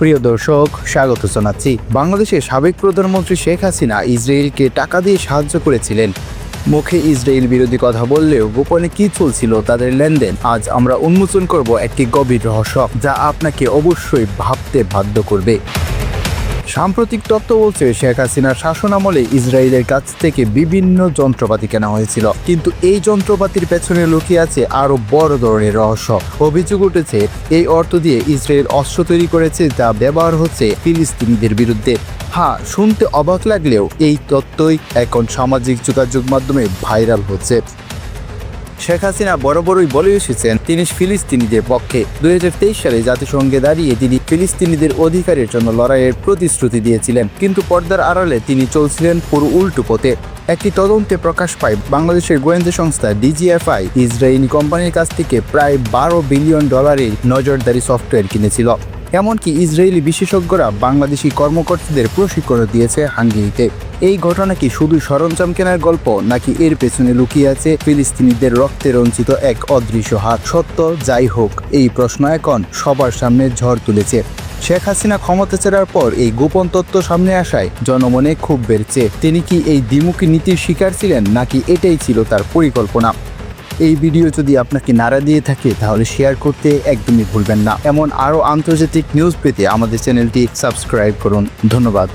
প্রিয় দর্শক, স্বাগত জানাচ্ছি। বাংলাদেশের সাবেক প্রধানমন্ত্রী শেখ হাসিনা ইসরায়েলকে টাকা দিয়ে সাহায্য করেছিলেন। মুখে ইসরায়েল বিরোধী কথা বললেও গোপনে কি চলছিল তাদের লেনদেন, আজ আমরা উন্মোচন করব একটি গভীর রহস্য যা আপনাকে অবশ্যই ভাবতে বাধ্য করবে। সাম্প্রতিক তথ্য বলছে শেখ হাসিনার শাসনামলে ইসরায়েলের কাছ থেকে বিভিন্ন যন্ত্রপাতি কেনা হয়েছিল, কিন্তু এই যন্ত্রপাতির পেছনে লুকিয়ে আছে আরো বড় ধরনের রহস্য। অভিযোগ উঠেছে এই অর্থ দিয়ে ইসরায়েল অস্ত্র তৈরি করেছে যা ব্যবহার হচ্ছে ফিলিস্তিনিদের বিরুদ্ধে। হ্যাঁ, শুনতে অবাক লাগলেও এই তথ্যই এখন সামাজিক যোগাযোগ মাধ্যমে ভাইরাল হচ্ছে। শেখ হাসিনা বরাবরই বলে এসেছেন তিনি ফিলিস্তিনিদের পক্ষে। 2023 সালে জাতিসংঘে দাঁড়িয়ে তিনি ফিলিস্তিনিদের অধিকারের জন্য লড়াইয়ের প্রতিশ্রুতি দিয়েছিলেন, কিন্তু পর্দার আড়ালে তিনি চলছিলেন পুরো উল্টো পথে। একটি তদন্তে প্রকাশ পায় বাংলাদেশের গোয়েন্দা সংস্থা DGFI ইসরায়েলি কোম্পানির কাছ থেকে প্রায় $12 বিলিয়ন নজরদারি সফটওয়্যার কিনেছিল। এমনকি ইসরায়েলি বিশেষজ্ঞরা বাংলাদেশি কর্মকর্তাদের প্রশিক্ষণও দিয়েছে হাঙ্গেরিতে। এই ঘটনা কি শুধু সরঞ্জাম কেনার গল্প, নাকি এর পেছনে লুকিয়ে আছে ফিলিস্তিনিদের রক্তে রঞ্জিত এক অদৃশ্য হাত? সত্য যাই হোক, এই প্রশ্ন এখন সবার সামনে ঝড় তুলেছে। শেখ হাসিনা ক্ষমতা ছাড়ার পর এই গোপন তথ্য সামনে আসায় জনমনে ক্ষোভ বেড়েছে। তিনি কি এই দ্বিমুখী নীতির শিকার ছিলেন, নাকি এটাই ছিল তার পরিকল্পনা? এই ভিডিও যদি আপনাকে নাড়া দিয়ে থাকে তাহলে শেয়ার করতে একদমই ভুলবেন না। এমন আরও আন্তর্জাতিক নিউজ পেতে আমাদের চ্যানেলটি সাবস্ক্রাইব করুন। ধন্যবাদ।